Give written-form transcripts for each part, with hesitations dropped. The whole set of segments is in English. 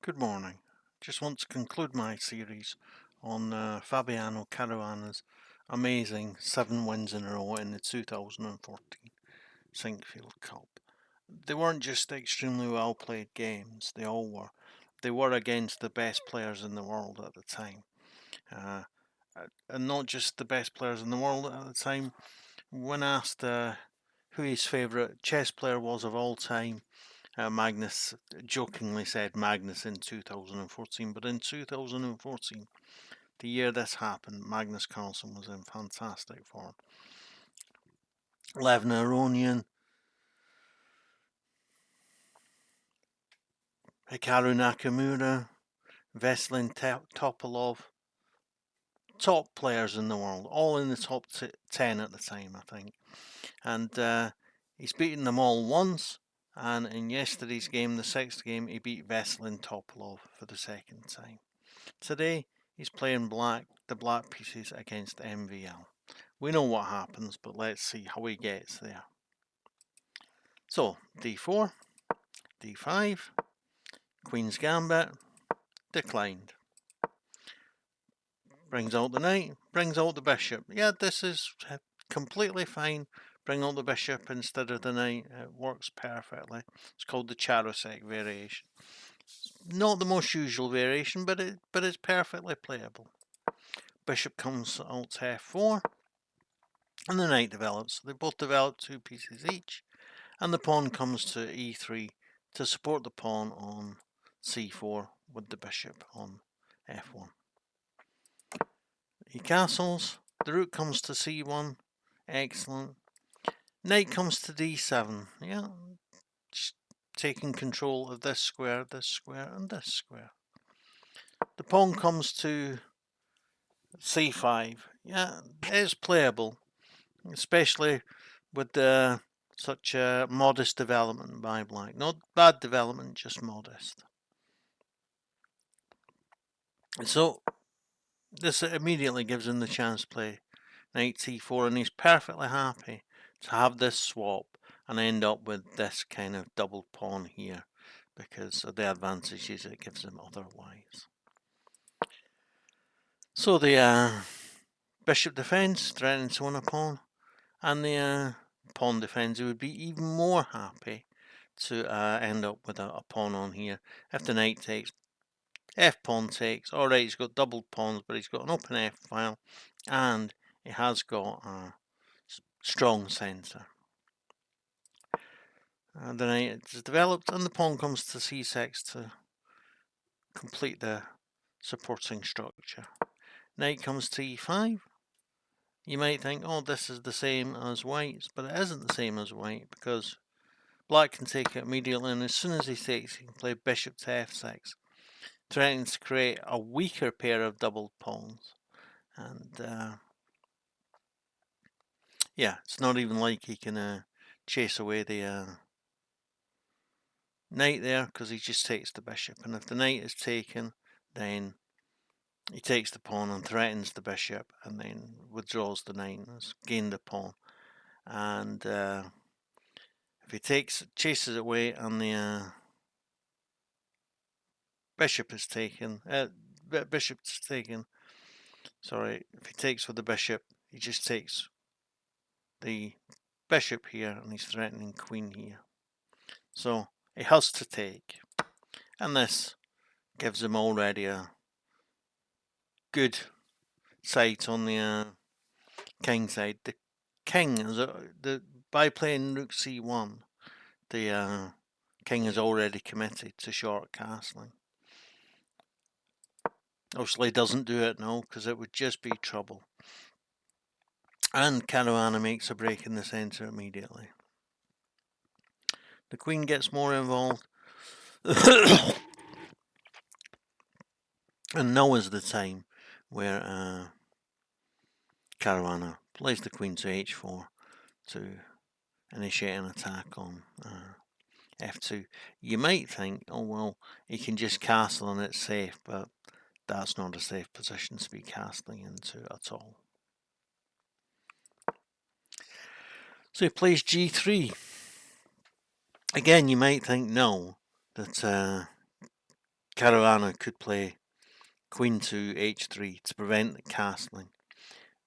Good morning. Just want to conclude my series on Fabiano Caruana's amazing 7 wins in a row in the 2014 Sinquefield Cup. They weren't just extremely well played games, they all were. They were against the best players in the world at the time. Uh, and not just the best players in the world at the time. When asked who his favourite chess player was of all time, Magnus jokingly said Magnus in 2014, but in 2014, the year this happened, Magnus Carlsen was in fantastic form. Lev Aronian, Hikaru Nakamura, Veselin Topalov, top players in the world, all in the top 10 at the time, I think. And he's beaten them all once, and in yesterday's game, the sixth game, he beat Veselin Topalov for the second time. Today, he's playing the black pieces against MVL. We know what happens, but let's see how he gets there. So, d4, d5, Queen's Gambit, declined. Brings out the knight, brings out the bishop. Yeah, this is completely fine. Bring out the bishop instead of the knight. It works perfectly. It's called the Charosek variation. Not the most usual variation, but it's perfectly playable. Bishop comes out to f4, and the knight develops. They both develop 2 pieces each, and the pawn comes to e3 to support the pawn on c4 with the bishop on f1. He castles, the rook comes to c1, excellent. Knight comes to d7, yeah, just taking control of this square, and this square. The pawn comes to c5, yeah, it's playable, especially with such a modest development by black. Not bad development, just modest. So this immediately gives him the chance to play knight c4, and he's perfectly happy to have this swap and end up with this kind of double pawn here because of the advantages it gives him otherwise. So the bishop defends, threatening to win a pawn, and the pawn defends. He would be even more happy to end up with a pawn on here. If the knight takes, f pawn takes. Alright, he's got doubled pawns, but he's got an open f file, and he has got a strong centre. The knight is developed, and the pawn comes to c6 to complete the supporting structure. Knight comes to e5. You might think, oh, this is the same as white's, but it isn't the same as white because black can take it immediately, and as soon as he takes, he can play bishop to f6, threatening to create a weaker pair of doubled pawns. And yeah, it's not even like he can chase away the knight there because he just takes the bishop, and if the knight is taken, then he takes the pawn and threatens the bishop, and then withdraws the knight and has gained the pawn. And if he chases it away, and the bishop is taken, sorry, if he takes with the bishop, he just takes the bishop here, and he's threatening queen here. So he has to take, and this gives him already a good sight on the king side. The king is by playing rook c1, the king is already committed to short castling. Obviously doesn't do it now because it would just be trouble. And Caruana makes a break in the centre immediately. The queen gets more involved. And now is the time where Caruana plays the queen to h4 to initiate an attack on f2. You might think, oh well, he can just castle and it's safe, but that's not a safe position to be castling into at all. So he plays g3. Again, you might think no, that Caruana could play queen to h3 to prevent the castling.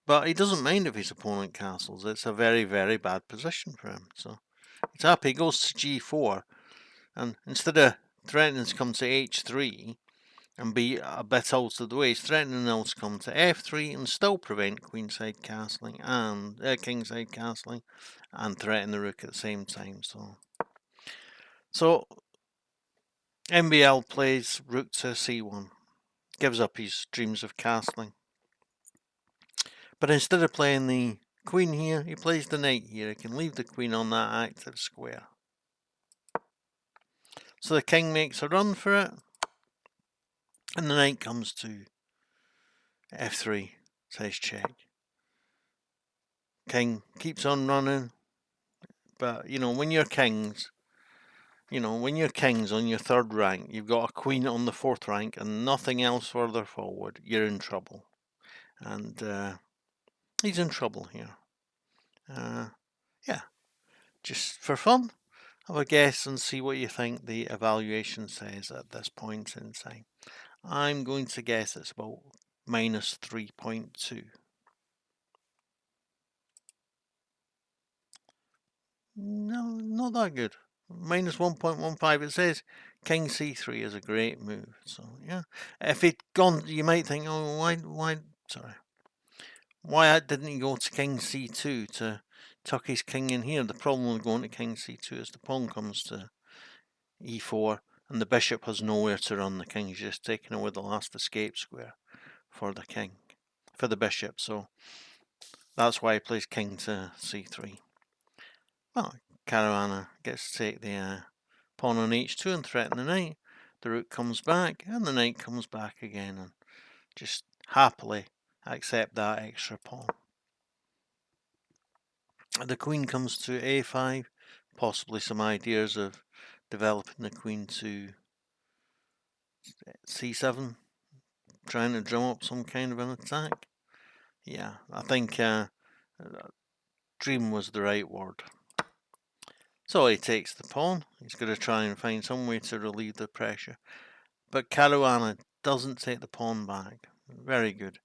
But he doesn't mind if his opponent castles. It's a very, very bad position for him. So he's happy. He goes to g4. And instead of threatening to come to h3 and be a bit out of the way, he's threatening now to come to f3 and still prevent queenside castling and kingside castling and threaten the rook at the same time. So MBL plays rook to c1, gives up his dreams of castling. But instead of playing the queen here, he plays the knight here. He can leave the queen on that active square. So the king makes a run for it, and the knight comes to f3, says check. King keeps on running, but when you're kings, when you're kings on your third rank, you've got a queen on the fourth rank and nothing else further forward, you're in trouble. And he's in trouble here. Yeah, just for fun, have a guess and see what you think the evaluation says at this point in time. I'm going to guess it's about minus 3.2. No, not that good. Minus 1.15. It says king c3 is a great move. So yeah, if it gone, you might think, oh, why didn't he go to king c2 to tuck his king in here? The problem with going to king c2 is the pawn comes to e4 and the bishop has nowhere to run. The king's just taking away the last escape square for the king, for the bishop. So that's why he plays king to c3. Well, Caruana gets to take the pawn on h2 and threaten the knight. The rook comes back and the knight comes back again, and just happily accept that extra pawn. The queen comes to a5, possibly some ideas of developing the queen to c7, trying to drum up some kind of an attack. Yeah, I think dream was the right word. So he takes the pawn. He's going to try and find some way to relieve the pressure. But Caruana doesn't take the pawn back. Very good.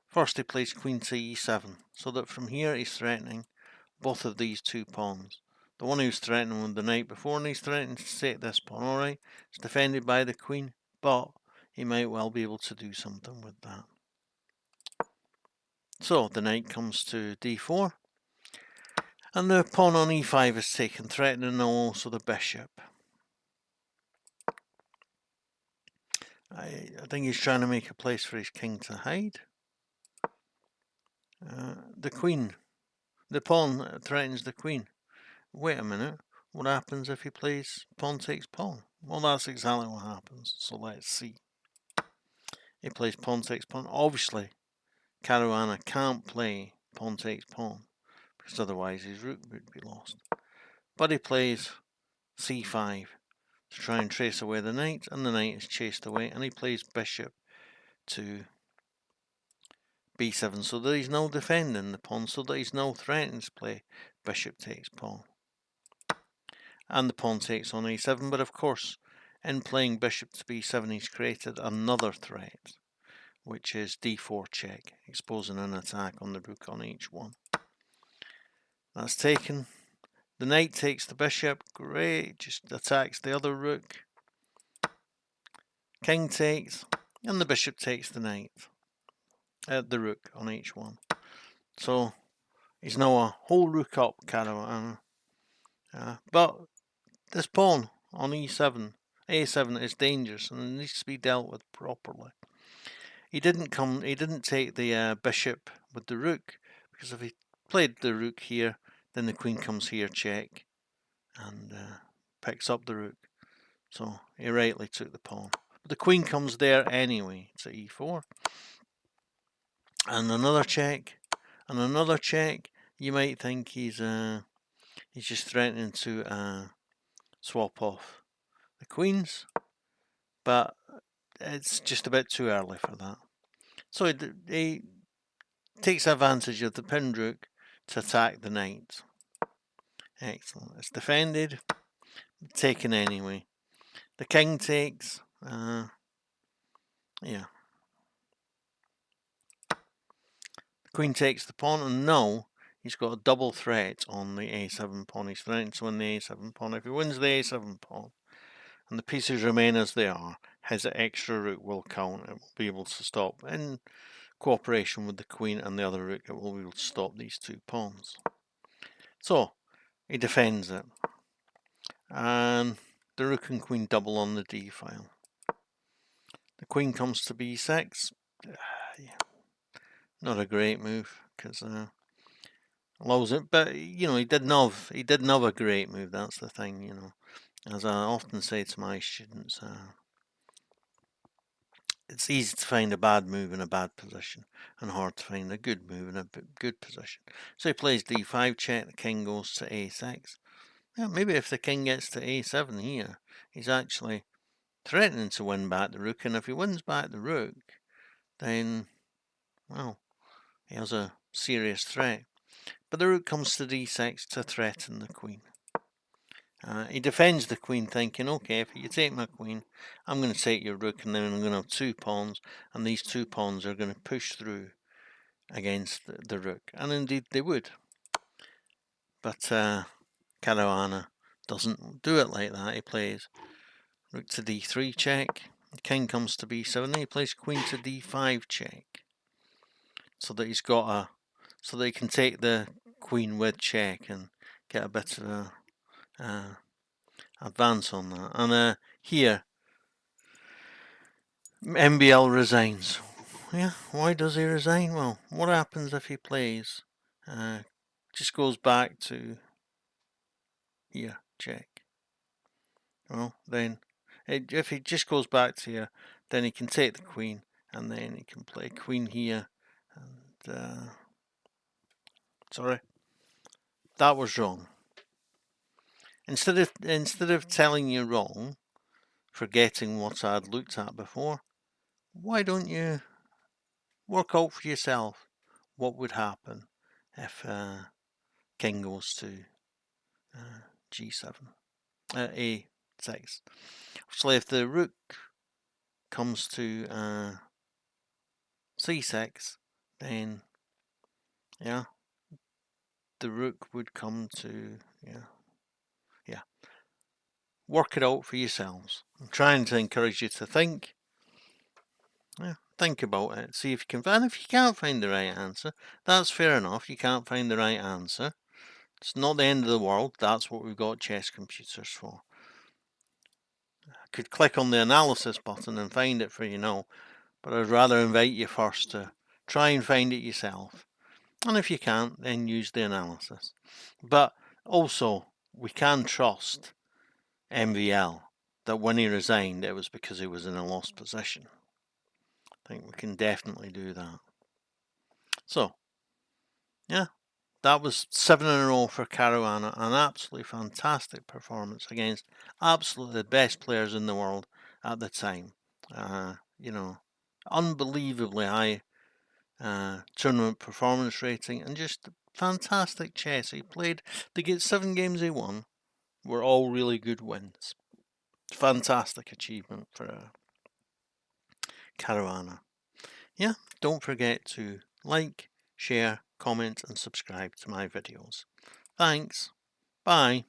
First he plays queen to e7, so that from here he's threatening both of these two pawns. The one he was threatening with the knight before, and he's threatening to take this pawn. Alright, it's defended by the queen, but he might well be able to do something with that. So the knight comes to d4. And the pawn on e5 is taken, threatening also the bishop. I think he's trying to make a place for his king to hide. The queen, the pawn threatens the queen. Wait a minute, what happens if he plays pawn takes pawn? Well, that's exactly what happens, so let's see. He plays pawn takes pawn. Obviously, Caruana can't play pawn takes pawn, because otherwise his rook would be lost. But he plays c5 to try and trace away the knight, and the knight is chased away, and he plays bishop to b7, so that he's now defending the pawn, so that he's now threatening to play bishop takes pawn. And the pawn takes on a7, but of course, in playing bishop to b7, he's created another threat, which is d4 check, exposing an attack on the rook on h1. That's taken. The knight takes the bishop, great, just attacks the other rook. King takes, and the bishop takes the knight, the rook on h1. So he's now a whole rook up, Caruana. But this pawn on e7, a7 is dangerous and it needs to be dealt with properly. He didn't take the bishop with the rook, because if he played the rook here, then the queen comes here, check, and picks up the rook. So he rightly took the pawn. But the queen comes there anyway to e4. And another check, and another check. You might think he's just threatening to swap off the queens, but it's just a bit too early for that. So he takes advantage of the pinned rook to attack the knight. Excellent. It's defended, taken anyway. The king takes, Yeah. The queen takes the pawn, and now he's got a double threat on the a7 pawn. He's threatening to win the a7 pawn. If he wins the a7 pawn, and the pieces remain as they are, his extra rook will count. It will be able to stop, in cooperation with the queen and the other rook, it will be able to stop these two pawns. So, he defends it. And the rook and queen double on the d file. The queen comes to b6. Yeah, not a great move, because allows it, but you know, he didn't have a great move. That's the thing, you know. As I often say to my students, it's easy to find a bad move in a bad position, and hard to find a good move in a good position. So he plays d5 check. The king goes to a6. Yeah, maybe if the king gets to a7 here, he's actually threatening to win back the rook, and if he wins back the rook, then, well, he has a serious threat. But the rook comes to d6 to threaten the queen. He defends the queen, thinking, okay, if you take my queen, I'm going to take your rook, and then I'm going to have two pawns, and these two pawns are going to push through against the rook. And indeed they would. But Caruana doesn't do it like that. He plays rook to d3 check, the king comes to b7, then he plays queen to d5 check, so that he's got so that he can take the queen with check and get a bit of a advance on that. And here, MBL resigns. Yeah, why does he resign? Well, what happens if he plays? Just goes back to here, check. Well, then, if he just goes back to here, then he can take the queen, and then he can play queen here. And sorry, that was wrong. Instead of telling you wrong, forgetting what I'd looked at before, why don't you work out for yourself what would happen if king goes to g7, a6. So if the rook comes to c6, then yeah, the rook would come to yeah. Work it out for yourselves. I'm trying to encourage you to think. Yeah, think about it. See if you can. And if you can't find the right answer, that's fair enough. You can't find the right answer. It's not the end of the world. That's what we've got chess computers for. I could click on the analysis button and find it for you now, but I'd rather invite you first to try and find it yourself. And if you can't, then use the analysis. But also, we can trust MVL that when he resigned, it was because he was in a lost position. I think we can definitely do that. So, yeah, that was 7 in a row for Caruana. An absolutely fantastic performance against absolutely the best players in the world at the time. You know, unbelievably high tournament performance rating, and just fantastic chess. He played, to get 7 games he won, were all really good wins. Fantastic achievement for Caruana. Yeah, don't forget to like, share, comment and subscribe to my videos. Thanks. Bye.